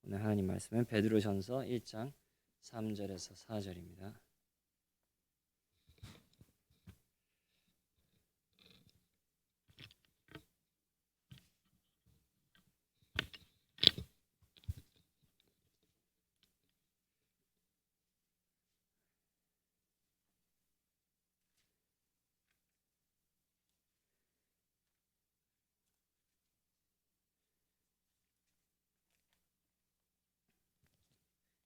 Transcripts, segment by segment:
오늘 하나님 말씀은 베드로전서 1장 3절에서 4절입니다.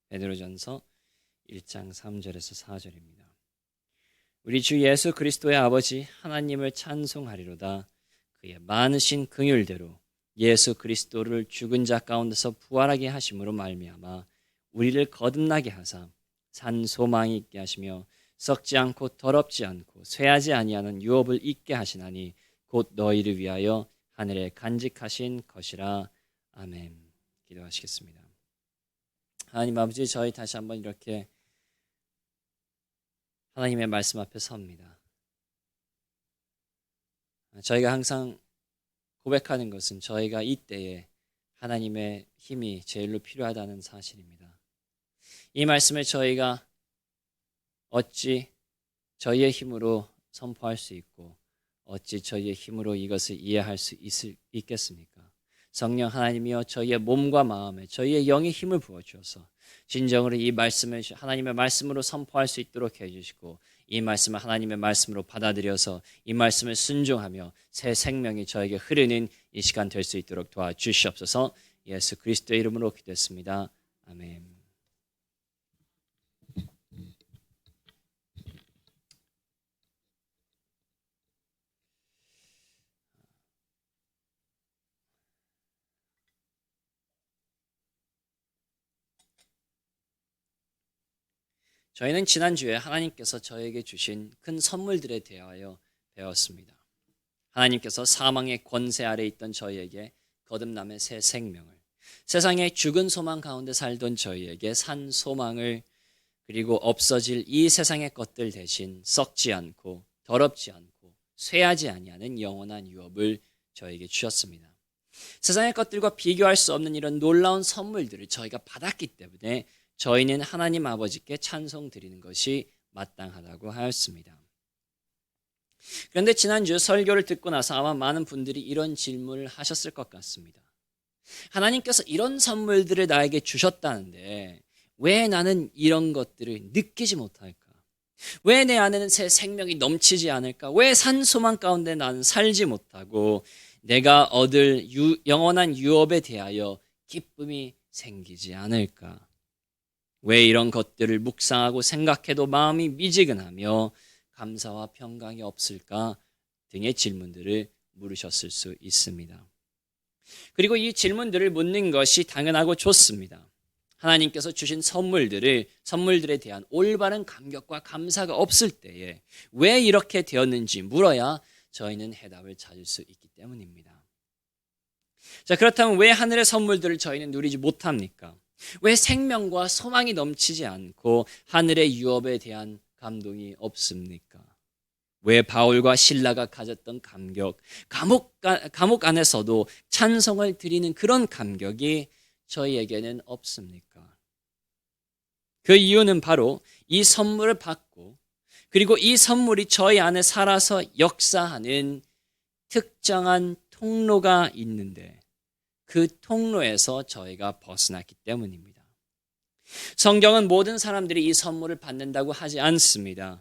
베드로전서 1장 3절에서 4절입니다. 우리 주 예수 그리스도의 아버지 하나님을 찬송하리로다. 그의 많으신 긍휼대로 예수 그리스도를 죽은 자 가운데서 부활하게 하심으로 말미암아 우리를 거듭나게 하사 산 소망이 있게 하시며 썩지 않고 더럽지 않고 쇠하지 아니하는 유업을 있게 하시나니 곧 너희를 위하여 하늘에 간직하신 것이라. 아멘. 기도하시겠습니다. 하나님 아버지, 저희 다시 한번 이렇게 하나님의 말씀 앞에 섭니다. 저희가 항상 고백하는 것은 저희가 이때에 하나님의 힘이 제일로 필요하다는 사실입니다. 이 말씀을 저희가 어찌 저희의 힘으로 선포할 수 있고 어찌 저희의 힘으로 이것을 이해할 수 있겠습니까? 성령 하나님이여 저희의 몸과 마음에 저희의 영에 힘을 부어주어서 진정으로 이 말씀을 하나님의 말씀으로 선포할 수 있도록 해주시고 이 말씀을 하나님의 말씀으로 받아들여서 이 말씀을 순종하며 새 생명이 저에게 흐르는 이 시간 될 수 있도록 도와주시옵소서. 예수 그리스도의 이름으로 기도했습니다. 아멘. 저희는 지난주에 하나님께서 저에게 주신 큰 선물들에 대하여 배웠습니다. 하나님께서 사망의 권세 아래 있던 저희에게 거듭남의 새 생명을, 세상의 죽은 소망 가운데 살던 저희에게 산 소망을, 그리고 없어질 이 세상의 것들 대신 썩지 않고 더럽지 않고 쇠하지 아니하는 영원한 유업을 저에게 주셨습니다. 세상의 것들과 비교할 수 없는 이런 놀라운 선물들을 저희가 받았기 때문에 저희는 하나님 아버지께 찬송 드리는 것이 마땅하다고 하였습니다. 그런데 지난주 설교를 듣고 나서 아마 많은 분들이 이런 질문을 하셨을 것 같습니다. 하나님께서 이런 선물들을 나에게 주셨다는데 왜 나는 이런 것들을 느끼지 못할까? 왜 내 안에는 새 생명이 넘치지 않을까? 왜 산소망 가운데 나는 살지 못하고 내가 얻을 영원한 유업에 대하여 기쁨이 생기지 않을까? 왜 이런 것들을 묵상하고 생각해도 마음이 미지근하며 감사와 평강이 없을까 등의 질문들을 물으셨을 수 있습니다. 그리고 이 질문들을 묻는 것이 당연하고 좋습니다. 하나님께서 주신 선물들에 대한 올바른 감격과 감사가 없을 때에 왜 이렇게 되었는지 물어야 저희는 해답을 찾을 수 있기 때문입니다. 자, 그렇다면 왜 하늘의 선물들을 저희는 누리지 못합니까? 왜 생명과 소망이 넘치지 않고 하늘의 유업에 대한 감동이 없습니까? 왜 바울과 실라가 가졌던 감격, 감옥 안에서도 찬송을 드리는 그런 감격이 저희에게는 없습니까? 그 이유는 바로 이 선물을 받고 그리고 이 선물이 저희 안에 살아서 역사하는 특정한 통로가 있는데 그 통로에서 저희가 벗어났기 때문입니다. 성경은 모든 사람들이 이 선물을 받는다고 하지 않습니다.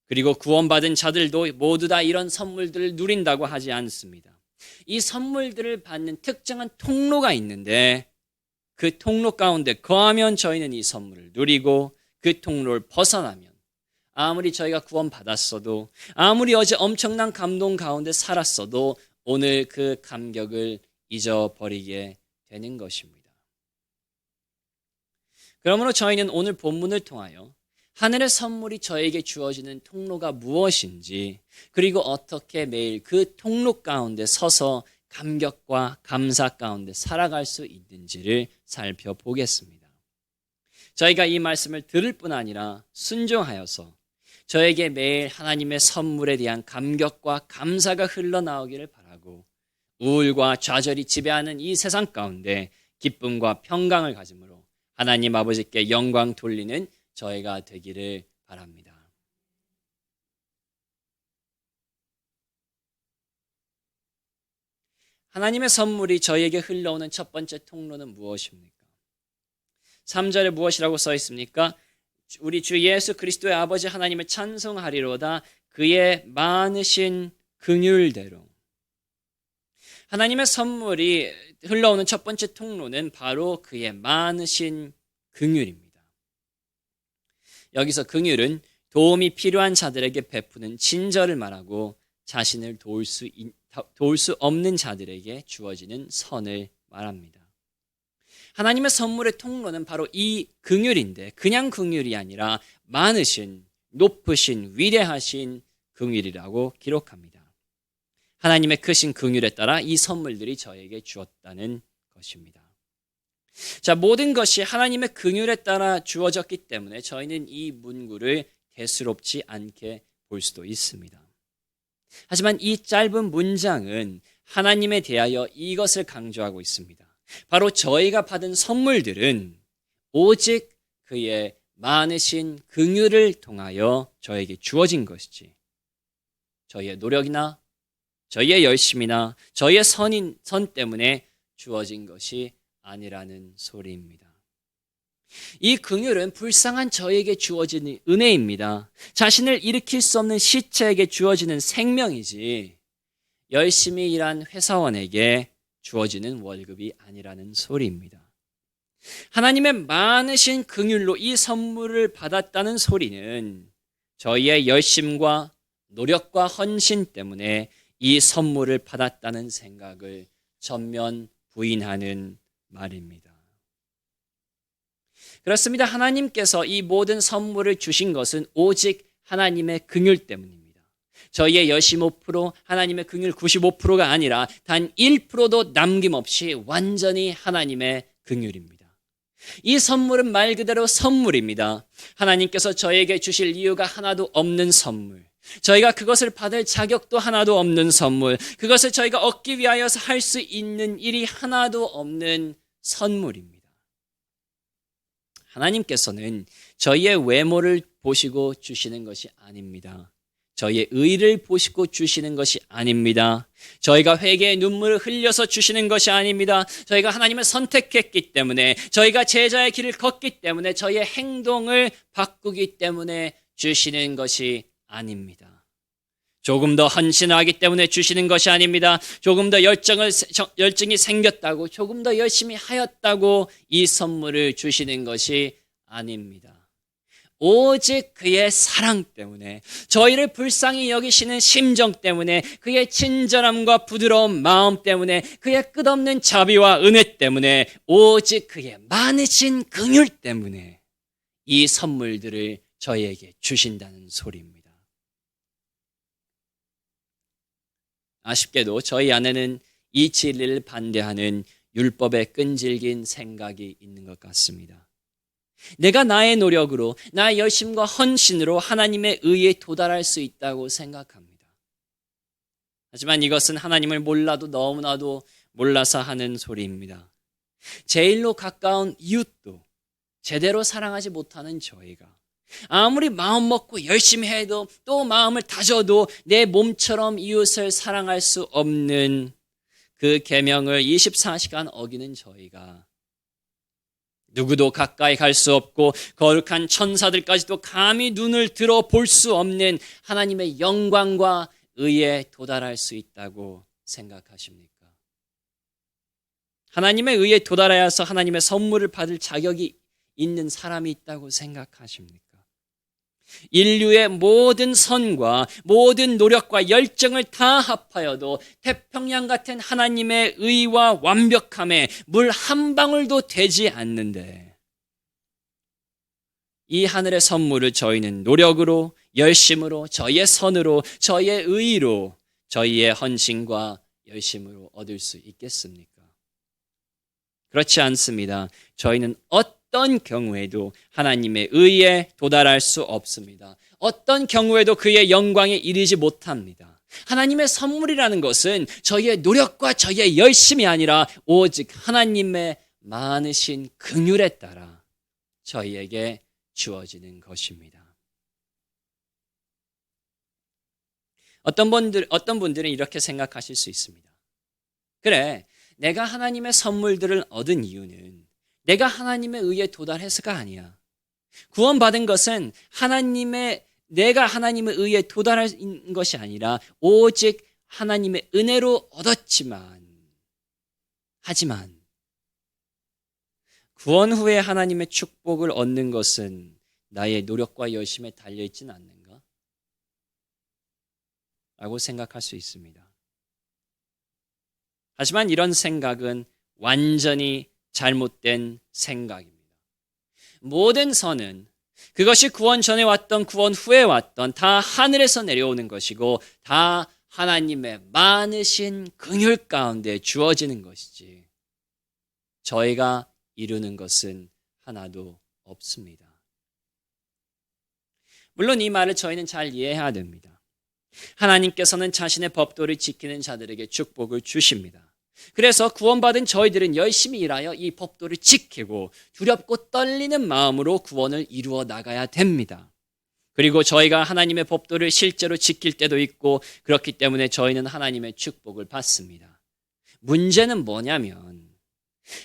그리고 구원받은 자들도 모두 다 이런 선물들을 누린다고 하지 않습니다. 이 선물들을 받는 특정한 통로가 있는데 그 통로 가운데 거하면 저희는 이 선물을 누리고 그 통로를 벗어나면 아무리 저희가 구원받았어도 아무리 어제 엄청난 감동 가운데 살았어도 오늘 그 감격을 잊어버리게 되는 것입니다. 그러므로 저희는 오늘 본문을 통하여 하늘의 선물이 저에게 주어지는 통로가 무엇인지 그리고 어떻게 매일 그 통로 가운데 서서 감격과 감사 가운데 살아갈 수 있는지를 살펴보겠습니다. 저희가 이 말씀을 들을 뿐 아니라 순종하여서 저에게 매일 하나님의 선물에 대한 감격과 감사가 흘러나오기를 바라고 우울과 좌절이 지배하는 이 세상 가운데 기쁨과 평강을 가짐으로 하나님 아버지께 영광 돌리는 저희가 되기를 바랍니다. 하나님의 선물이 저희에게 흘러오는 첫 번째 통로는 무엇입니까? 3절에 무엇이라고 써 있습니까? 우리 주 예수 그리스도의 아버지 하나님을 찬송하리로다 그의 많으신 긍휼대로. 하나님의 선물이 흘러오는 첫 번째 통로는 바로 그의 많으신 긍휼입니다. 여기서 긍휼은 도움이 필요한 자들에게 베푸는 친절을 말하고 자신을 도울 수 없는 자들에게 주어지는 선을 말합니다. 하나님의 선물의 통로는 바로 이 긍휼인데 그냥 긍휼이 아니라 많으신, 높으신, 위대하신 긍휼이라고 기록합니다. 하나님의 크신 긍휼에 따라 이 선물들이 저에게 주었다는 것입니다. 자, 모든 것이 하나님의 긍휼에 따라 주어졌기 때문에 저희는 이 문구를 대수롭지 않게 볼 수도 있습니다. 하지만 이 짧은 문장은 하나님에 대하여 이것을 강조하고 있습니다. 바로 저희가 받은 선물들은 오직 그의 많으신 긍휼을 통하여 저에게 주어진 것이지 저희의 노력이나 저희의 열심이나 저희의 선 때문에 주어진 것이 아니라는 소리입니다. 이 긍휼은 불쌍한 저에게 주어지는 은혜입니다. 자신을 일으킬 수 없는 시체에게 주어지는 생명이지 열심히 일한 회사원에게 주어지는 월급이 아니라는 소리입니다. 하나님의 많으신 긍휼로 이 선물을 받았다는 소리는 저희의 열심과 노력과 헌신 때문에 이 선물을 받았다는 생각을 전면 부인하는 말입니다. 그렇습니다. 하나님께서 이 모든 선물을 주신 것은 오직 하나님의 긍휼 때문입니다. 저희의 열심 5%, 하나님의 긍휼 95%가 아니라 단 1%도 남김없이 완전히 하나님의 긍휼입니다. 이 선물은 말 그대로 선물입니다. 하나님께서 저에게 주실 이유가 하나도 없는 선물. 저희가 그것을 받을 자격도 하나도 없는 선물. 그것을 저희가 얻기 위하여서 할 수 있는 일이 하나도 없는 선물입니다. 하나님께서는 저희의 외모를 보시고 주시는 것이 아닙니다. 저희의 의를 보시고 주시는 것이 아닙니다. 저희가 회개의 눈물을 흘려서 주시는 것이 아닙니다. 저희가 하나님을 선택했기 때문에, 저희가 제자의 길을 걷기 때문에, 저희의 행동을 바꾸기 때문에 주시는 것이 아닙니다. 조금 더 헌신하기 때문에 주시는 것이 아닙니다. 조금 더 열정이 생겼다고, 조금 더 열심히 하였다고 이 선물을 주시는 것이 아닙니다. 오직 그의 사랑 때문에, 저희를 불쌍히 여기시는 심정 때문에, 그의 친절함과 부드러운 마음 때문에, 그의 끝없는 자비와 은혜 때문에, 오직 그의 많으신 긍휼 때문에 이 선물들을 저희에게 주신다는 소리입니다. 아쉽게도 저희 안에는 이 진리를 반대하는 율법에 끈질긴 생각이 있는 것 같습니다. 내가 나의 노력으로, 나의 열심과 헌신으로 하나님의 의에 도달할 수 있다고 생각합니다. 하지만 이것은 하나님을 몰라도 너무나도 몰라서 하는 소리입니다. 제일로 가까운 이웃도 제대로 사랑하지 못하는 저희가 아무리 마음 먹고 열심히 해도 또 마음을 다져도 내 몸처럼 이웃을 사랑할 수 없는 그 계명을 24시간 어기는 저희가, 누구도 가까이 갈 수 없고 거룩한 천사들까지도 감히 눈을 들어 볼 수 없는 하나님의 영광과 의에 도달할 수 있다고 생각하십니까? 하나님의 의에 도달하여서 하나님의 선물을 받을 자격이 있는 사람이 있다고 생각하십니까? 인류의 모든 선과 모든 노력과 열정을 다 합하여도 태평양 같은 하나님의 의와 완벽함에 물 한 방울도 되지 않는데, 이 하늘의 선물을 저희는 노력으로, 열심으로, 저희의 선으로, 저희의 의로, 저희의 헌신과 열심으로 얻을 수 있겠습니까? 그렇지 않습니다. 저희는 어떤 경우에도 하나님의 의에 도달할 수 없습니다. 어떤 경우에도 그의 영광에 이르지 못합니다. 하나님의 선물이라는 것은 저희의 노력과 저희의 열심이 아니라 오직 하나님의 많으신 긍휼에 따라 저희에게 주어지는 것입니다. 어떤 분들은 이렇게 생각하실 수 있습니다. 그래, 내가 하나님의 선물들을 얻은 이유는 내가 하나님의 의에 도달해서가 아니야. 구원받은 것은 내가 하나님의 의에 도달한 것이 아니라 오직 하나님의 은혜로 하지만 구원 후에 하나님의 축복을 얻는 것은 나의 노력과 열심에 달려있지는 않는가? 라고 생각할 수 있습니다. 하지만 이런 생각은 완전히 잘못된 생각입니다. 모든 선은 그것이 구원 전에 왔던 구원 후에 왔던 다 하늘에서 내려오는 것이고 다 하나님의 많으신 긍휼 가운데 주어지는 것이지 저희가 이루는 것은 하나도 없습니다. 물론 이 말을 저희는 잘 이해해야 됩니다. 하나님께서는 자신의 법도를 지키는 자들에게 축복을 주십니다. 그래서 구원받은 저희들은 열심히 일하여 이 법도를 지키고 두렵고 떨리는 마음으로 구원을 이루어 나가야 됩니다. 그리고 저희가 하나님의 법도를 실제로 지킬 때도 있고 그렇기 때문에 저희는 하나님의 축복을 받습니다. 문제는 뭐냐면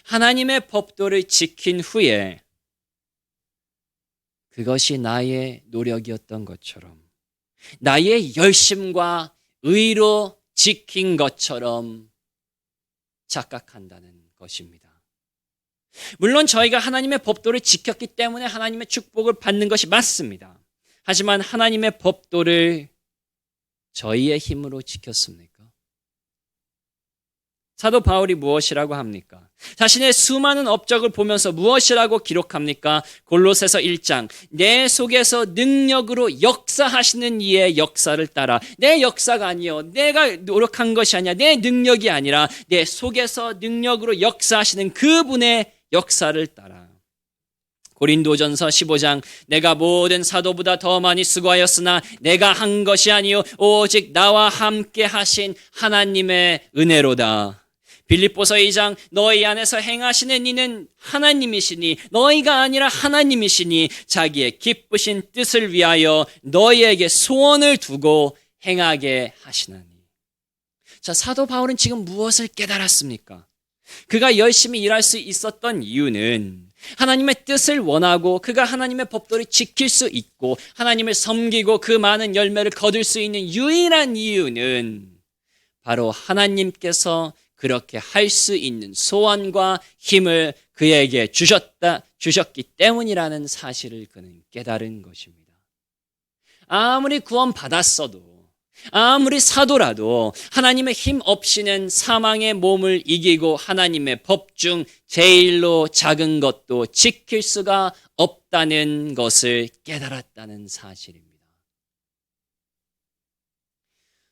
하나님의 법도를 지킨 후에 그것이 나의 노력이었던 것처럼 나의 열심과 의로 지킨 것처럼 착각한다는 것입니다. 물론 저희가 하나님의 법도를 지켰기 때문에 하나님의 축복을 받는 것이 맞습니다. 하지만 하나님의 법도를 저희의 힘으로 지켰습니까? 사도 바울이 무엇이라고 합니까? 자신의 수많은 업적을 보면서 무엇이라고 기록합니까? 골로새서 1장 내 속에서 능력으로 역사하시는 이의 역사를 따라 내 역사가 아니요 내가 노력한 것이 아니야 내 능력이 아니라 내 속에서 능력으로 역사하시는 그분의 역사를 따라 고린도전서 15장 내가 모든 사도보다 더 많이 수고하였으나 내가 한 것이 아니요 오직 나와 함께 하신 하나님의 은혜로다. 빌립보서 2장 너희 안에서 행하시는 이는 하나님이시니 너희가 아니라 하나님이시니 자기의 기쁘신 뜻을 위하여 너희에게 소원을 두고 행하게 하시나니. 자, 사도 바울은 지금 무엇을 깨달았습니까? 그가 열심히 일할 수 있었던 이유는 하나님의 뜻을 원하고 그가 하나님의 법도를 지킬 수 있고 하나님을 섬기고 그 많은 열매를 거둘 수 있는 유일한 이유는 바로 하나님께서 그렇게 할 수 있는 소원과 힘을 그에게 주셨기 때문이라는 사실을 그는 깨달은 것입니다. 아무리 구원받았어도 아무리 사도라도 하나님의 힘 없이는 사망의 몸을 이기고 하나님의 법 중 제일로 작은 것도 지킬 수가 없다는 것을 깨달았다는 사실입니다.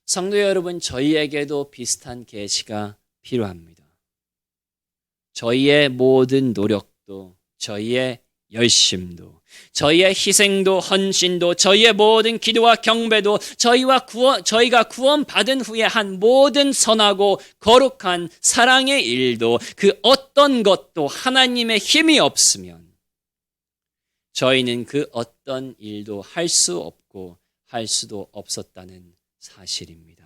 성도 여러분, 저희에게도 비슷한 계시가 필요합니다. 저희의 모든 노력도, 저희의 열심도, 저희의 희생도, 헌신도, 저희의 모든 기도와 경배도, 저희가 구원받은 후에 한 모든 선하고 거룩한 사랑의 일도 그 어떤 것도 하나님의 힘이 없으면 저희는 그 어떤 일도 할 수 없고 할 수도 없었다는 사실입니다.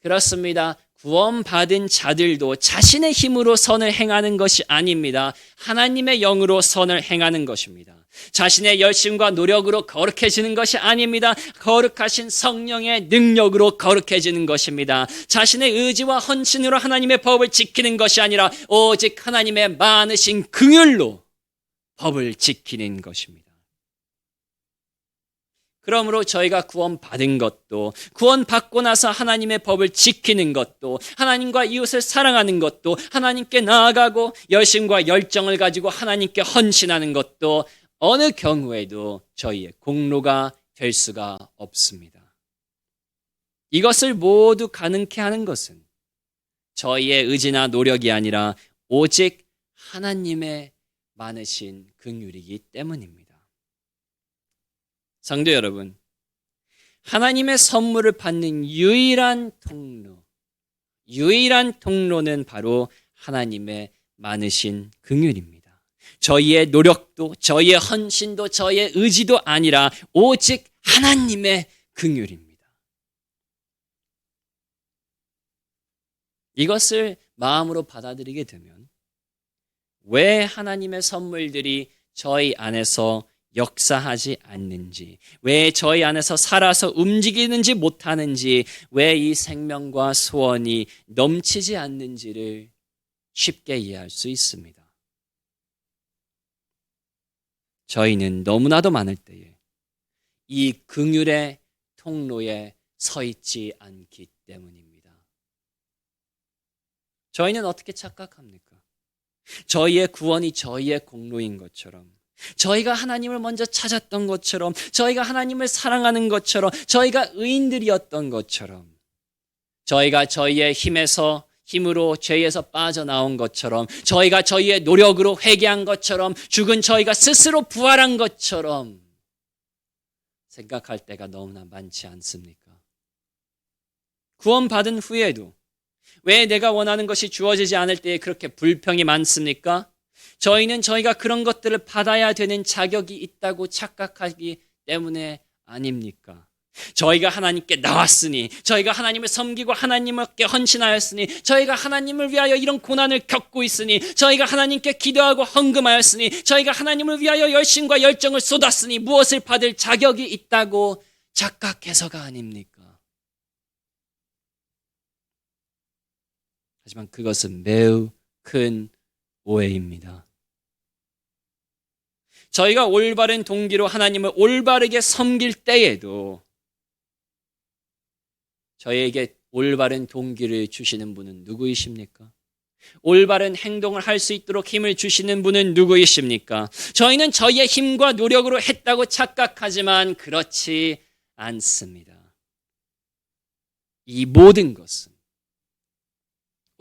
그렇습니다. 구원받은 자들도 자신의 힘으로 선을 행하는 것이 아닙니다. 하나님의 영으로 선을 행하는 것입니다. 자신의 열심과 노력으로 거룩해지는 것이 아닙니다. 거룩하신 성령의 능력으로 거룩해지는 것입니다. 자신의 의지와 헌신으로 하나님의 법을 지키는 것이 아니라 오직 하나님의 많으신 긍휼로 법을 지키는 것입니다. 그러므로 저희가 구원받은 것도, 구원받고 나서 하나님의 법을 지키는 것도, 하나님과 이웃을 사랑하는 것도, 하나님께 나아가고 열심과 열정을 가지고 하나님께 헌신하는 것도 어느 경우에도 저희의 공로가 될 수가 없습니다. 이것을 모두 가능케 하는 것은 저희의 의지나 노력이 아니라 오직 하나님의 많으신 긍휼이기 때문입니다. 성도 여러분, 하나님의 선물을 받는 유일한 통로는 바로 하나님의 많으신 긍휼입니다. 저희의 노력도 저희의 헌신도 저희의 의지도 아니라 오직 하나님의 긍휼입니다. 이것을 마음으로 받아들이게 되면 왜 하나님의 선물들이 저희 안에서 역사하지 않는지, 왜 저희 안에서 살아서 움직이는지 못하는지, 왜 이 생명과 소원이 넘치지 않는지를 쉽게 이해할 수 있습니다. 저희는 너무나도 많을 때에 이 긍휼의 통로에 서 있지 않기 때문입니다. 저희는 어떻게 착각합니까? 저희의 구원이 저희의 공로인 것처럼, 저희가 하나님을 먼저 찾았던 것처럼, 저희가 하나님을 사랑하는 것처럼, 저희가 의인들이었던 것처럼, 저희가 저희의 힘으로 죄에서 빠져나온 것처럼, 저희가 저희의 노력으로 회개한 것처럼, 죽은 저희가 스스로 부활한 것처럼 생각할 때가 너무나 많지 않습니까? 구원받은 후에도 왜 내가 원하는 것이 주어지지 않을 때에 그렇게 불평이 많습니까? 저희는 저희가 그런 것들을 받아야 되는 자격이 있다고 착각하기 때문에 아닙니까? 저희가 하나님께 나왔으니, 저희가 하나님을 섬기고 하나님께 헌신하였으니, 저희가 하나님을 위하여 이런 고난을 겪고 있으니, 저희가 하나님께 기도하고 헌금하였으니, 저희가 하나님을 위하여 열심과 열정을 쏟았으니 무엇을 받을 자격이 있다고 착각해서가 아닙니까? 하지만 그것은 매우 큰 오해입니다. 저희가 올바른 동기로 하나님을 올바르게 섬길 때에도 저희에게 올바른 동기를 주시는 분은 누구이십니까? 올바른 행동을 할 수 있도록 힘을 주시는 분은 누구이십니까? 저희는 저희의 힘과 노력으로 했다고 착각하지만 그렇지 않습니다. 이 모든 것은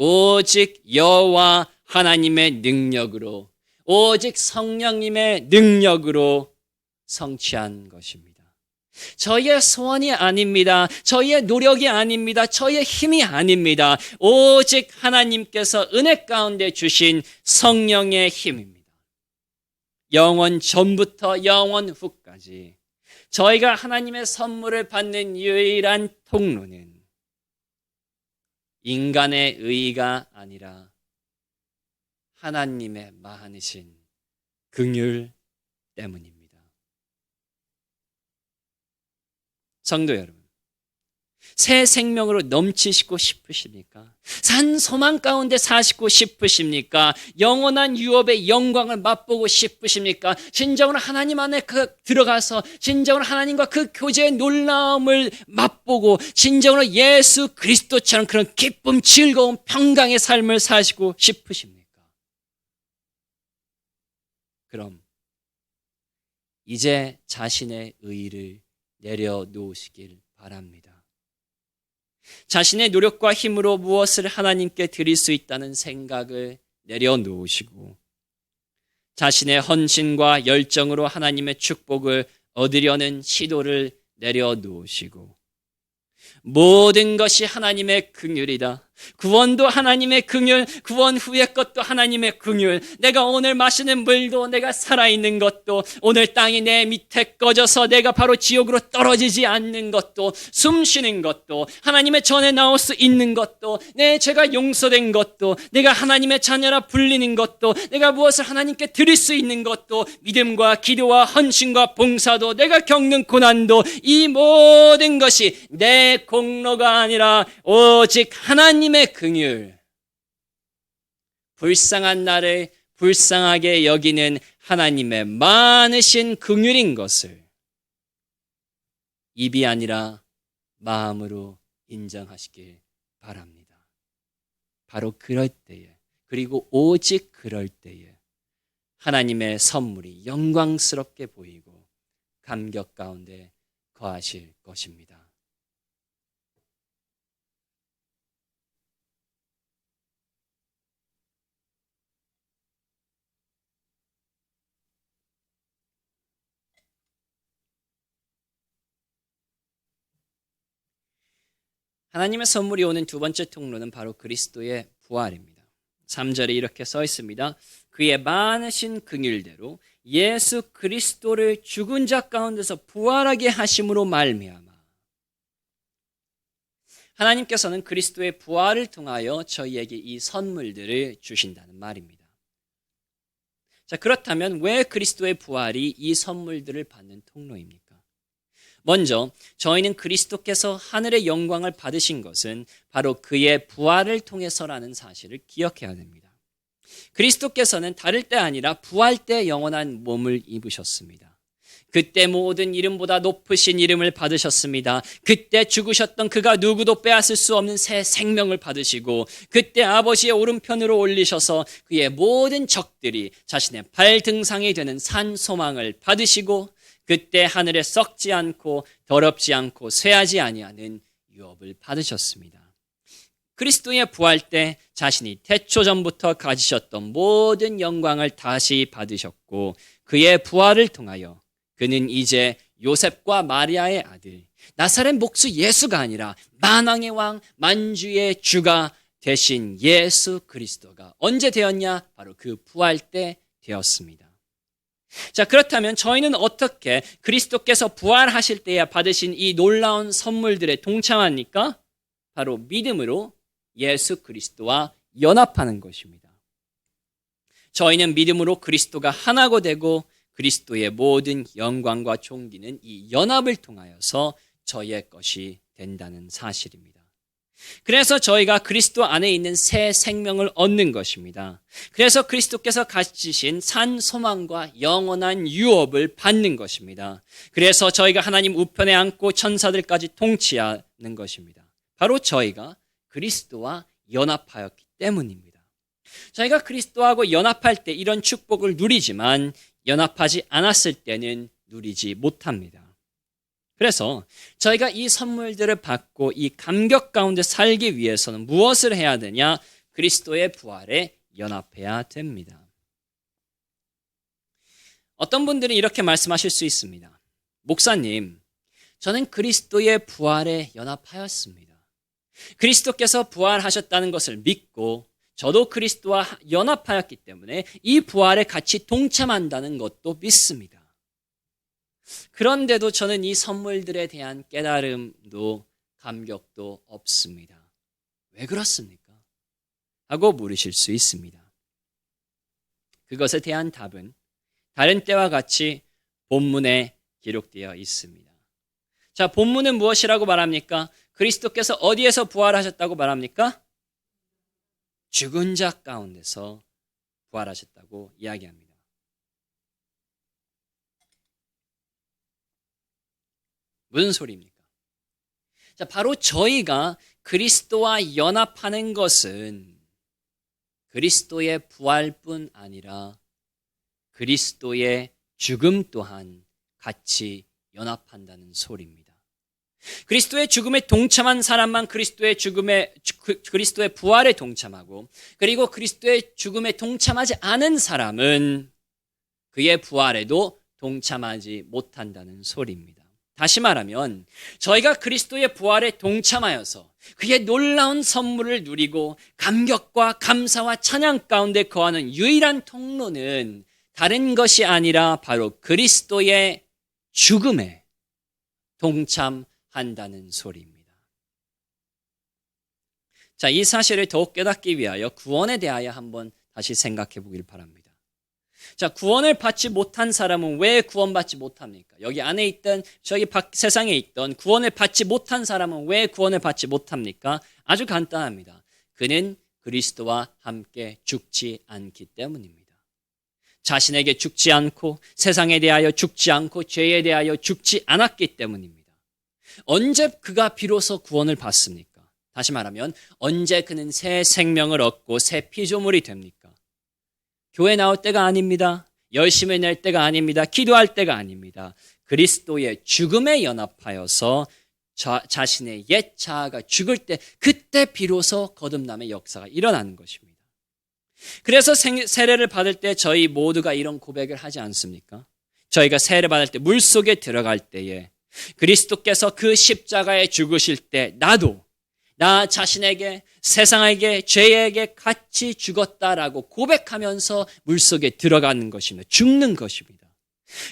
오직 여호와 하나님의 능력으로, 오직 성령님의 능력으로 성취한 것입니다. 저희의 소원이 아닙니다. 저희의 노력이 아닙니다. 저희의 힘이 아닙니다. 오직 하나님께서 은혜 가운데 주신 성령의 힘입니다. 영원 전부터 영원 후까지 저희가 하나님의 선물을 받는 유일한 통로는 인간의 의의가 아니라 하나님의 많으신 긍휼 때문입니다. 성도 여러분, 새 생명으로 넘치시고 싶으십니까? 산 소망 가운데 사시고 싶으십니까? 영원한 유업의 영광을 맛보고 싶으십니까? 진정으로 하나님 안에 들어가서 진정으로 하나님과 그 교제의 놀라움을 맛보고 진정으로 예수 그리스도처럼 그런 기쁨, 즐거움, 평강의 삶을 사시고 싶으십니까? 그럼 이제 자신의 의의를 내려놓으시길 바랍니다. 자신의 노력과 힘으로 무엇을 하나님께 드릴 수 있다는 생각을 내려놓으시고 자신의 헌신과 열정으로 하나님의 축복을 얻으려는 시도를 내려놓으시고 모든 것이 하나님의 긍휼이다. 구원도 하나님의 긍휼, 구원 후의 것도 하나님의 긍휼, 내가 오늘 마시는 물도, 내가 살아있는 것도, 오늘 땅이 내 밑에 꺼져서 내가 바로 지옥으로 떨어지지 않는 것도, 숨 쉬는 것도, 하나님의 전에 나올 수 있는 것도, 내 죄가 용서된 것도, 내가 하나님의 자녀라 불리는 것도, 내가 무엇을 하나님께 드릴 수 있는 것도, 믿음과 기도와 헌신과 봉사도, 내가 겪는 고난도, 이 모든 것이 내 공로가 아니라 오직 하나님의 긍휼, 불쌍한 나를 불쌍하게 여기는 하나님의 많으신 긍휼인 것을 입이 아니라 마음으로 인정하시길 바랍니다. 바로 그럴 때에, 그리고 오직 그럴 때에 하나님의 선물이 영광스럽게 보이고 감격 가운데 거하실 것입니다. 하나님의 선물이 오는 두 번째 통로는 바로 그리스도의 부활입니다. 3절에 이렇게 써 있습니다. 그의 많으신 긍휼대로 예수 그리스도를 죽은 자 가운데서 부활하게 하심으로 말미암아. 하나님께서는 그리스도의 부활을 통하여 저희에게 이 선물들을 주신다는 말입니다. 자, 그렇다면 왜 그리스도의 부활이 이 선물들을 받는 통로입니까? 먼저 저희는 그리스도께서 하늘의 영광을 받으신 것은 바로 그의 부활을 통해서라는 사실을 기억해야 됩니다. 그리스도께서는 다를 때 아니라 부활 때 영원한 몸을 입으셨습니다. 그때 모든 이름보다 높으신 이름을 받으셨습니다. 그때 죽으셨던 그가 누구도 빼앗을 수 없는 새 생명을 받으시고 그때 아버지의 오른편으로 올리셔서 그의 모든 적들이 자신의 발등상이 되는 산 소망을 받으시고 그때 하늘에 썩지 않고 더럽지 않고 쇠하지 아니하는 유업을 받으셨습니다. 그리스도의 부활 때 자신이 태초 전부터 가지셨던 모든 영광을 다시 받으셨고 그의 부활을 통하여 그는 이제 요셉과 마리아의 아들 나사렛 목수 예수가 아니라 만왕의 왕 만주의 주가 되신 예수 그리스도가 언제 되었냐? 바로 그 부활 때 되었습니다. 자, 그렇다면 저희는 어떻게 그리스도께서 부활하실 때에 받으신 이 놀라운 선물들에 동참합니까? 바로 믿음으로 예수 그리스도와 연합하는 것입니다. 저희는 믿음으로 그리스도가 하나가 되고 그리스도의 모든 영광과 존귀는 이 연합을 통하여서 저희의 것이 된다는 사실입니다. 그래서 저희가 그리스도 안에 있는 새 생명을 얻는 것입니다. 그래서 그리스도께서 가지신 산 소망과 영원한 유업을 받는 것입니다. 그래서 저희가 하나님 우편에 앉고 천사들까지 통치하는 것입니다. 바로 저희가 그리스도와 연합하였기 때문입니다. 저희가 그리스도하고 연합할 때 이런 축복을 누리지만 연합하지 않았을 때는 누리지 못합니다. 그래서 저희가 이 선물들을 받고 이 감격 가운데 살기 위해서는 무엇을 해야 되냐? 그리스도의 부활에 연합해야 됩니다. 어떤 분들은 이렇게 말씀하실 수 있습니다. 목사님, 저는 그리스도의 부활에 연합하였습니다. 그리스도께서 부활하셨다는 것을 믿고 저도 그리스도와 연합하였기 때문에 이 부활에 같이 동참한다는 것도 믿습니다. 그런데도 저는 이 선물들에 대한 깨달음도 감격도 없습니다. 왜 그렇습니까? 하고 물으실 수 있습니다. 그것에 대한 답은 다른 때와 같이 본문에 기록되어 있습니다. 자, 본문은 무엇이라고 말합니까? 그리스도께서 어디에서 부활하셨다고 말합니까? 죽은 자 가운데서 부활하셨다고 이야기합니다. 무슨 소리입니까? 자, 바로 저희가 그리스도와 연합하는 것은 그리스도의 부활뿐 아니라 그리스도의 죽음 또한 같이 연합한다는 소리입니다. 그리스도의 죽음에 동참한 사람만 그리스도의 부활에 동참하고, 그리고 그리스도의 죽음에 동참하지 않은 사람은 그의 부활에도 동참하지 못한다는 소리입니다. 다시 말하면 저희가 그리스도의 부활에 동참하여서 그의 놀라운 선물을 누리고 감격과 감사와 찬양 가운데 거하는 유일한 통로는 다른 것이 아니라 바로 그리스도의 죽음에 동참한다는 소리입니다. 자, 이 사실을 더욱 깨닫기 위하여 구원에 대하여 한번 다시 생각해 보길 바랍니다. 자, 구원을 받지 못한 사람은 왜 구원받지 못합니까? 여기 안에 있던 저기 세상에 있던 구원을 받지 못한 사람은 왜 구원을 받지 못합니까? 아주 간단합니다. 그는 그리스도와 함께 죽지 않기 때문입니다. 자신에게 죽지 않고 세상에 대하여 죽지 않고 죄에 대하여 죽지 않았기 때문입니다. 언제 그가 비로소 구원을 받습니까? 다시 말하면 언제 그는 새 생명을 얻고 새 피조물이 됩니까? 교회 나올 때가 아닙니다. 열심히 낼 때가 아닙니다. 기도할 때가 아닙니다. 그리스도의 죽음에 연합하여서 자신의 옛 자아가 죽을 때, 그때 비로소 거듭남의 역사가 일어나는 것입니다. 그래서 세례를 받을 때 저희 모두가 이런 고백을 하지 않습니까? 저희가 세례를 받을 때 물속에 들어갈 때에 그리스도께서 그 십자가에 죽으실 때 나도 나 자신에게, 세상에게, 죄에게 같이 죽었다라고 고백하면서 물속에 들어가는 것입니다. 죽는 것입니다.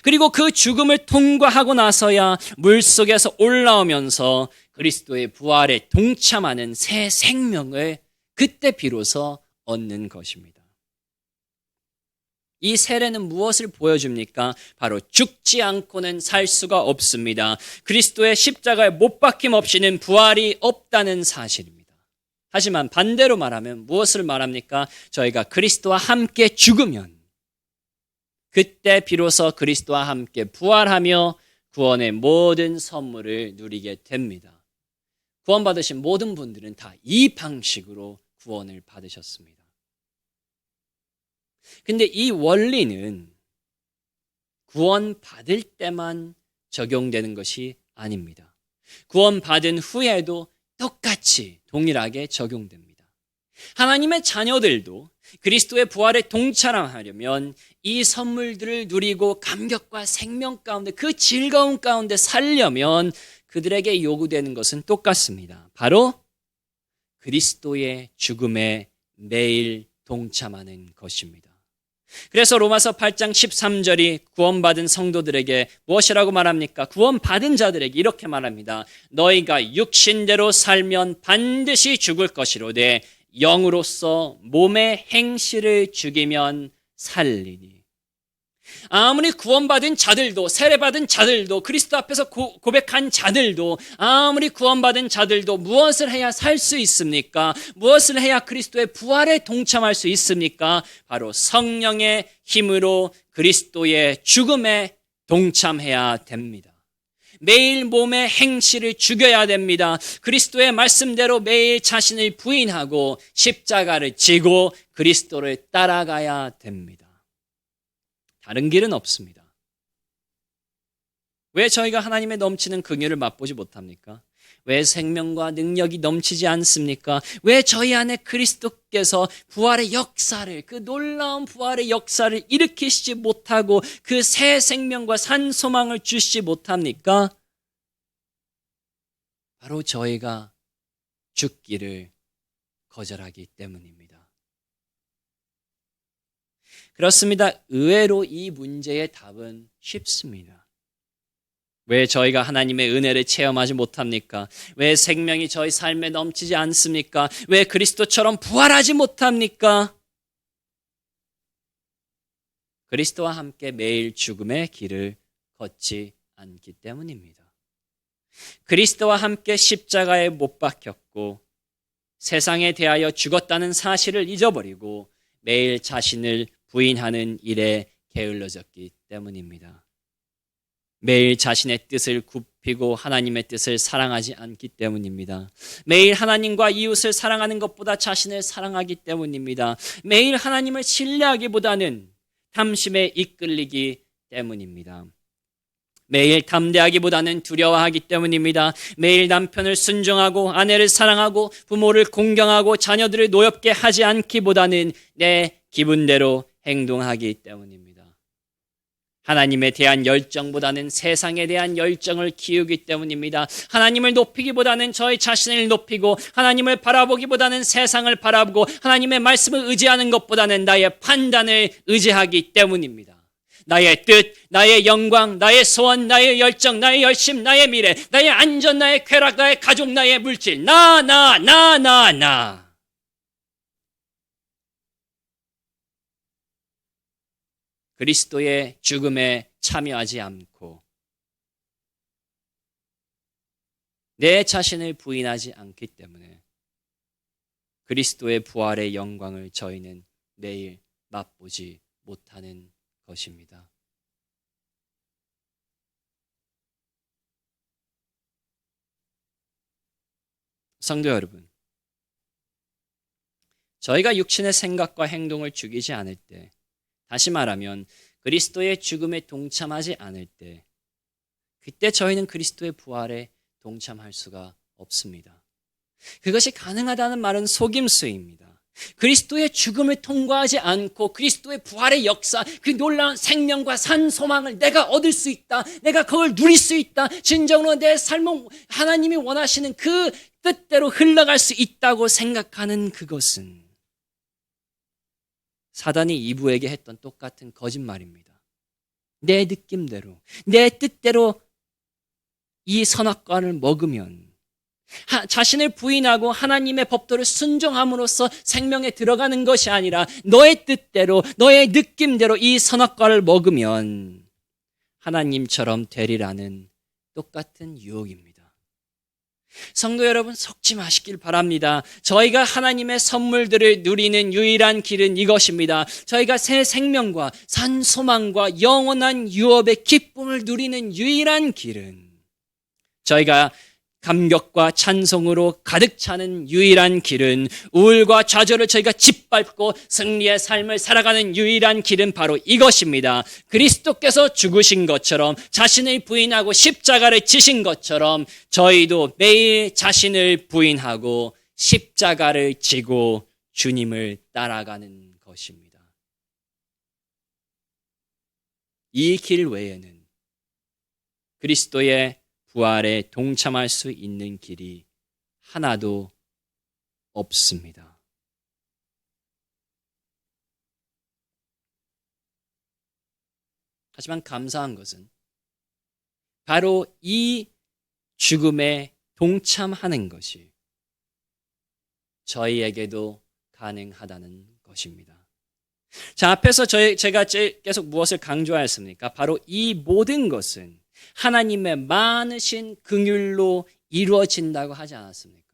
그리고 그 죽음을 통과하고 나서야 물속에서 올라오면서 그리스도의 부활에 동참하는 새 생명을 그때 비로소 얻는 것입니다. 이 세례는 무엇을 보여줍니까? 바로 죽지 않고는 살 수가 없습니다. 그리스도의 십자가에 못 박힘 없이는 부활이 없다는 사실입니다. 하지만 반대로 말하면 무엇을 말합니까? 저희가 그리스도와 함께 죽으면 그때 비로소 그리스도와 함께 부활하며 구원의 모든 선물을 누리게 됩니다. 구원받으신 모든 분들은 다 이 방식으로 구원을 받으셨습니다. 근데 이 원리는 구원받을 때만 적용되는 것이 아닙니다. 구원받은 후에도 똑같이 동일하게 적용됩니다. 하나님의 자녀들도 그리스도의 부활에 동참하려면 이 선물들을 누리고 감격과 생명 가운데 그 즐거움 가운데 살려면 그들에게 요구되는 것은 똑같습니다. 바로 그리스도의 죽음에 매일 동참하는 것입니다. 그래서 로마서 8장 13절이 구원받은 성도들에게 무엇이라고 말합니까? 구원받은 자들에게 이렇게 말합니다. 너희가 육신대로 살면 반드시 죽을 것이로되 영으로서 몸의 행실을 죽이면 살리니. 아무리 구원받은 자들도, 세례받은 자들도, 그리스도 앞에서 고백한 자들도, 아무리 구원받은 자들도 무엇을 해야 살 수 있습니까? 무엇을 해야 그리스도의 부활에 동참할 수 있습니까? 바로 성령의 힘으로 그리스도의 죽음에 동참해야 됩니다. 매일 몸의 행실을 죽여야 됩니다. 그리스도의 말씀대로 매일 자신을 부인하고 십자가를 지고 그리스도를 따라가야 됩니다. 다른 길은 없습니다. 왜 저희가 하나님의 넘치는 긍휼을 맛보지 못합니까? 왜 생명과 능력이 넘치지 않습니까? 왜 저희 안에 그리스도께서 부활의 역사를, 그 놀라운 부활의 역사를 일으키시지 못하고 그 새 생명과 산 소망을 주시지 못합니까? 바로 저희가 죽기를 거절하기 때문입니다. 그렇습니다. 의외로 이 문제의 답은 쉽습니다. 왜 저희가 하나님의 은혜를 체험하지 못합니까? 왜 생명이 저희 삶에 넘치지 않습니까? 왜 그리스도처럼 부활하지 못합니까? 그리스도와 함께 매일 죽음의 길을 걷지 않기 때문입니다. 그리스도와 함께 십자가에 못 박혔고 세상에 대하여 죽었다는 사실을 잊어버리고 매일 자신을 부인하는 일에 게을러졌기 때문입니다. 매일 자신의 뜻을 굽히고 하나님의 뜻을 사랑하지 않기 때문입니다. 매일 하나님과 이웃을 사랑하는 것보다 자신을 사랑하기 때문입니다. 매일 하나님을 신뢰하기보다는 탐심에 이끌리기 때문입니다. 매일 담대하기보다는 두려워하기 때문입니다. 매일 남편을 순종하고 아내를 사랑하고 부모를 공경하고 자녀들을 노엽게 하지 않기보다는 내 기분대로 행동하기 때문입니다. 하나님에 대한 열정보다는 세상에 대한 열정을 키우기 때문입니다. 하나님을 높이기보다는 저희 자신을 높이고 하나님을 바라보기보다는 세상을 바라보고 하나님의 말씀을 의지하는 것보다는 나의 판단을 의지하기 때문입니다. 나의 뜻, 나의 영광, 나의 소원, 나의 열정, 나의 열심, 나의 미래, 나의 안전, 나의 쾌락, 나의 가족, 나의 물질, 나. 그리스도의 죽음에 참여하지 않고 내 자신을 부인하지 않기 때문에 그리스도의 부활의 영광을 저희는 매일 맛보지 못하는 것입니다. 성도 여러분, 저희가 육신의 생각과 행동을 죽이지 않을 때, 다시 말하면 그리스도의 죽음에 동참하지 않을 때, 그때 저희는 그리스도의 부활에 동참할 수가 없습니다. 그것이 가능하다는 말은 속임수입니다. 그리스도의 죽음을 통과하지 않고 그리스도의 부활의 역사, 그 놀라운 생명과 산 소망을 내가 얻을 수 있다, 내가 그걸 누릴 수 있다, 진정으로 내 삶은 하나님이 원하시는 그 뜻대로 흘러갈 수 있다고 생각하는 그것은 사단이 이브에게 했던 똑같은 거짓말입니다. 내 느낌대로, 내 뜻대로 이 선악과를 먹으면 자신을 부인하고 하나님의 법도를 순종함으로써 생명에 들어가는 것이 아니라 너의 뜻대로, 너의 느낌대로 이 선악과를 먹으면 하나님처럼 되리라는 똑같은 유혹입니다. 성도 여러분, 속지 마시길 바랍니다. 저희가 하나님의 선물들을 누리는 유일한 길은 이것입니다. 저희가 새 생명과 산 소망과 영원한 유업의 기쁨을 누리는 유일한 길은, 저희가 감격과 찬송으로 가득 차는 유일한 길은, 우울과 좌절을 저희가 짓밟고 승리의 삶을 살아가는 유일한 길은 바로 이것입니다. 그리스도께서 죽으신 것처럼, 자신을 부인하고 십자가를 지신 것처럼 저희도 매일 자신을 부인하고 십자가를 지고 주님을 따라가는 것입니다. 이 길 외에는 그리스도의 부활에 동참할 수 있는 길이 하나도 없습니다. 하지만 감사한 것은 바로 이 죽음에 동참하는 것이 저희에게도 가능하다는 것입니다. 자, 앞에서 제가 계속 무엇을 강조하였습니까? 바로 이 모든 것은 하나님의 많으신 긍휼로 이루어진다고 하지 않았습니까?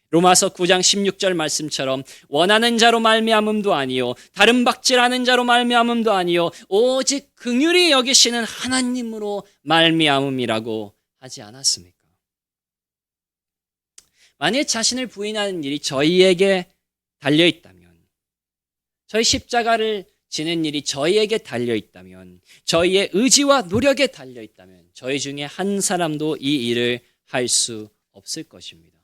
로마서 9장 16절 말씀처럼 원하는 자로 말미암음도 아니요 다른 박질하는 자로 말미암음도 아니요 오직 긍휼히 여기시는 하나님으로 말미암음이라고 하지 않았습니까? 만일 자신을 부인하는 일이 저희에게 달려있다면, 저희 십자가를 지는 일이 저희에게 달려있다면, 저희의 의지와 노력에 달려있다면 저희 중에 한 사람도 이 일을 할 수 없을 것입니다.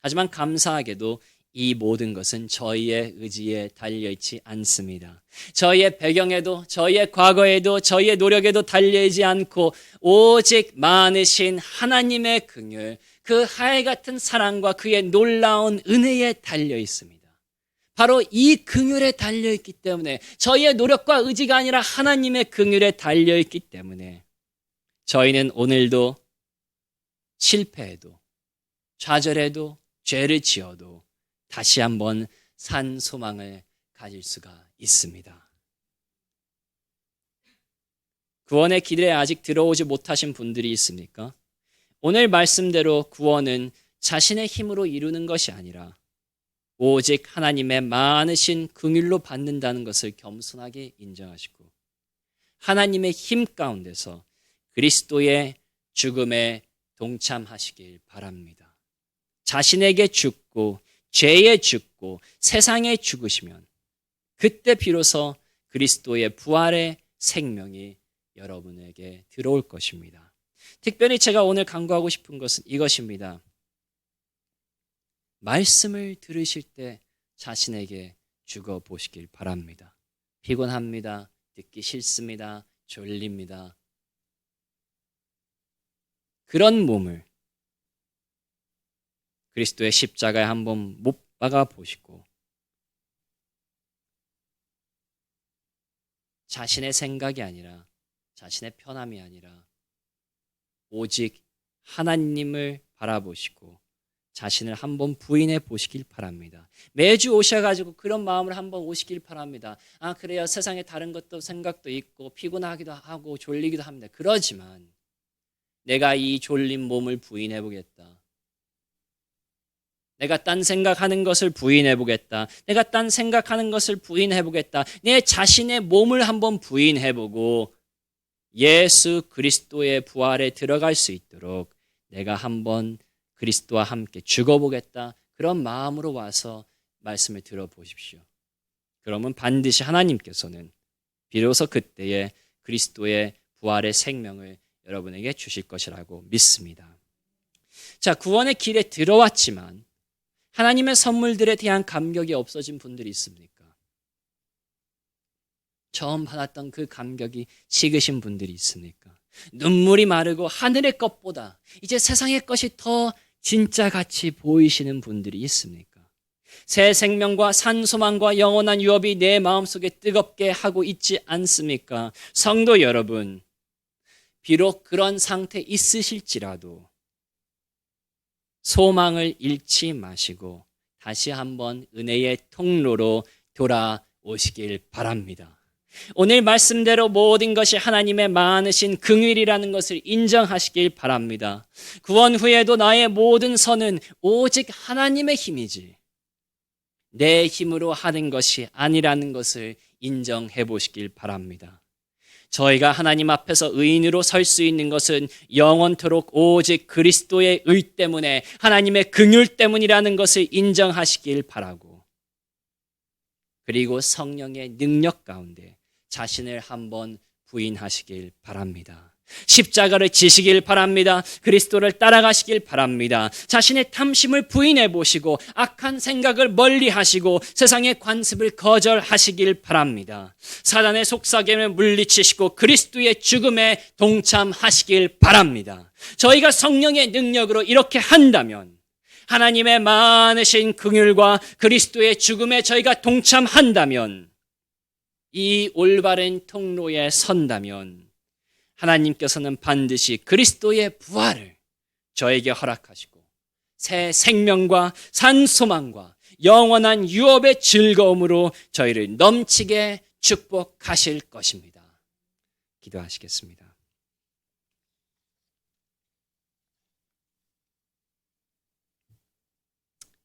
하지만 감사하게도 이 모든 것은 저희의 의지에 달려있지 않습니다. 저희의 배경에도, 저희의 과거에도, 저희의 노력에도 달려있지 않고 오직 많으신 하나님의 긍휼, 그 하늘 같은 사랑과 그의 놀라운 은혜에 달려있습니다. 바로 이 긍휼에 달려있기 때문에, 저희의 노력과 의지가 아니라 하나님의 긍휼에 달려있기 때문에 저희는 오늘도 실패해도, 좌절해도, 죄를 지어도 다시 한번 산 소망을 가질 수가 있습니다. 구원의 길에 아직 들어오지 못하신 분들이 있습니까? 오늘 말씀대로 구원은 자신의 힘으로 이루는 것이 아니라 오직 하나님의 많으신 긍휼로 받는다는 것을 겸손하게 인정하시고 하나님의 힘 가운데서 그리스도의 죽음에 동참하시길 바랍니다. 자신에게 죽고 죄에 죽고 세상에 죽으시면 그때 비로소 그리스도의 부활의 생명이 여러분에게 들어올 것입니다. 특별히 제가 오늘 강구하고 싶은 것은 이것입니다. 말씀을 들으실 때 자신에게 죽어보시길 바랍니다. 피곤합니다. 듣기 싫습니다. 졸립니다. 그런 몸을 그리스도의 십자가에 한번 못 박아 보시고 자신의 생각이 아니라, 자신의 편함이 아니라 오직 하나님을 바라보시고 자신을 한번 부인해 보시길 바랍니다. 매주 오셔가지고 그런 마음을 한번 오시길 바랍니다. 아, 그래요. 세상에 다른 것도 생각도 있고 피곤하기도 하고 졸리기도 합니다. 그러지만 내가 이 졸린 몸을 부인해 보겠다. 내가 딴 생각하는 것을 부인해 보겠다. 내가 딴 생각하는 것을 부인해 보겠다. 내 자신의 몸을 한번 부인해 보고 예수 그리스도의 부활에 들어갈 수 있도록 내가 한번 그리스도와 함께 죽어보겠다. 그런 마음으로 와서 말씀을 들어보십시오. 그러면 반드시 하나님께서는 비로소 그때에 그리스도의 부활의 생명을 여러분에게 주실 것이라고 믿습니다. 자, 구원의 길에 들어왔지만 하나님의 선물들에 대한 감격이 없어진 분들이 있습니까? 처음 받았던 그 감격이 식으신 분들이 있습니까? 눈물이 마르고 하늘의 것보다 이제 세상의 것이 더 진짜 같이 보이시는 분들이 있습니까? 새 생명과 산소망과 영원한 유업이 내 마음속에 뜨겁게 하고 있지 않습니까? 성도 여러분, 비록 그런 상태 있으실지라도 소망을 잃지 마시고 다시 한번 은혜의 통로로 돌아오시길 바랍니다. 오늘 말씀대로 모든 것이 하나님의 많으신 긍휼이라는 것을 인정하시길 바랍니다. 구원 후에도 나의 모든 선은 오직 하나님의 힘이지 내 힘으로 하는 것이 아니라는 것을 인정해 보시길 바랍니다. 저희가 하나님 앞에서 의인으로 설 수 있는 것은 영원토록 오직 그리스도의 의 때문에 하나님의 긍휼 때문이라는 것을 인정하시길 바라고, 그리고 성령의 능력 가운데 자신을 한번 부인하시길 바랍니다. 십자가를 지시길 바랍니다. 그리스도를 따라가시길 바랍니다. 자신의 탐심을 부인해 보시고 악한 생각을 멀리 하시고 세상의 관습을 거절하시길 바랍니다. 사단의 속삭임을 물리치시고 그리스도의 죽음에 동참하시길 바랍니다. 저희가 성령의 능력으로 이렇게 한다면, 하나님의 많으신 긍휼과 그리스도의 죽음에 저희가 동참한다면, 이 올바른 통로에 선다면 하나님께서는 반드시 그리스도의 부활을 저에게 허락하시고 새 생명과 산소망과 영원한 유업의 즐거움으로 저희를 넘치게 축복하실 것입니다. 기도하시겠습니다.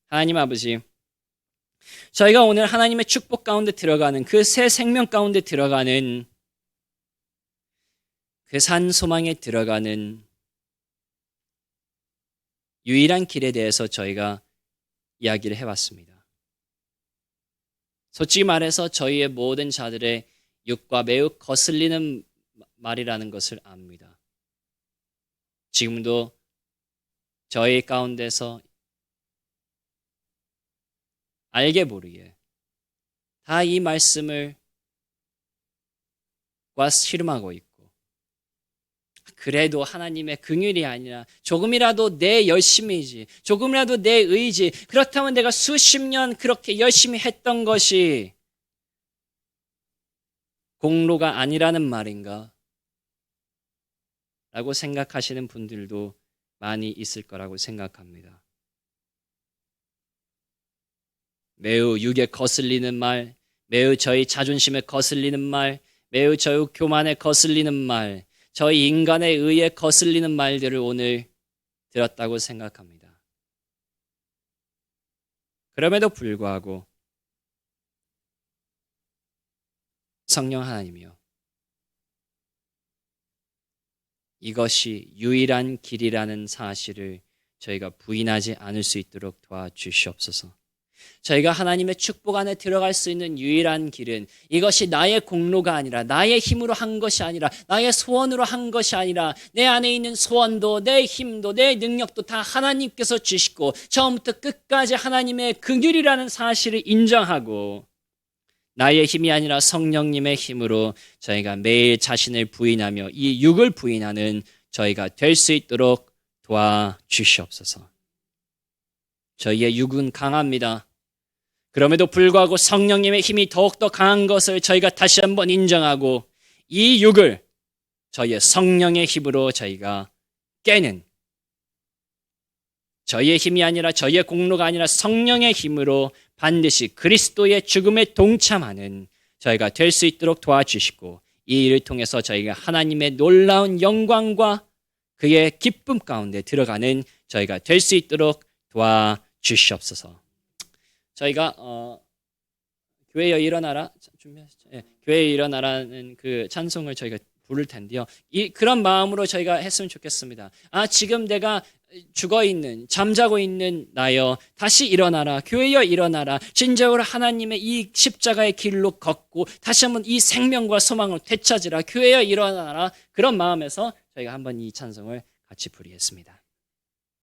하나님 아버지, 저희가 오늘 하나님의 축복 가운데 들어가는 그 새 생명 가운데 들어가는 그 산소망에 들어가는 유일한 길에 대해서 저희가 이야기를 해왔습니다. 솔직히 말해서 저희의 모든 자들의 육과 매우 거슬리는 말이라는 것을 압니다. 지금도 저희 가운데서 알게 모르게 다 이 말씀을 씨름하고 있고, 그래도 하나님의 긍휼이 아니라 조금이라도 내 열심이지, 조금이라도 내 의지, 그렇다면 내가 수십 년 그렇게 열심히 했던 것이 공로가 아니라는 말인가? 라고 생각하시는 분들도 많이 있을 거라고 생각합니다. 매우 육에 거슬리는 말, 매우 저희 자존심에 거슬리는 말, 매우 저희 교만에 거슬리는 말, 저희 인간의 의에 거슬리는 말들을 오늘 들었다고 생각합니다. 그럼에도 불구하고 성령 하나님이요, 이것이 유일한 길이라는 사실을 저희가 부인하지 않을 수 있도록 도와주시옵소서. 저희가 하나님의 축복 안에 들어갈 수 있는 유일한 길은 이것이 나의 공로가 아니라, 나의 힘으로 한 것이 아니라, 나의 소원으로 한 것이 아니라, 내 안에 있는 소원도 내 힘도 내 능력도 다 하나님께서 주시고 처음부터 끝까지 하나님의 긍휼이라는 사실을 인정하고, 나의 힘이 아니라 성령님의 힘으로 저희가 매일 자신을 부인하며 이 육을 부인하는 저희가 될 수 있도록 도와주시옵소서. 저희의 육은 강합니다. 그럼에도 불구하고 성령님의 힘이 더욱더 강한 것을 저희가 다시 한번 인정하고, 이 육을 저희의 성령의 힘으로 저희가 깨는, 저희의 힘이 아니라, 저희의 공로가 아니라 성령의 힘으로 반드시 그리스도의 죽음에 동참하는 저희가 될 수 있도록 도와주시고, 이 일을 통해서 저희가 하나님의 놀라운 영광과 그의 기쁨 가운데 들어가는 저희가 될 수 있도록 도와주시옵소서. 저희가 교회여 일어나라, 준비하시죠. 예, 교회여 일어나라는 그 찬송을 저희가 부를 텐데요. 그런 마음으로 저희가 했으면 좋겠습니다. 지금 내가 죽어있는, 잠자고 있는 나여 다시 일어나라, 교회여 일어나라, 진정으로 하나님의 이 십자가의 길로 걷고 다시 한번 이 생명과 소망을 되찾으라, 교회여 일어나라. 그런 마음에서 저희가 한번 이 찬송을 같이 부르겠습니다.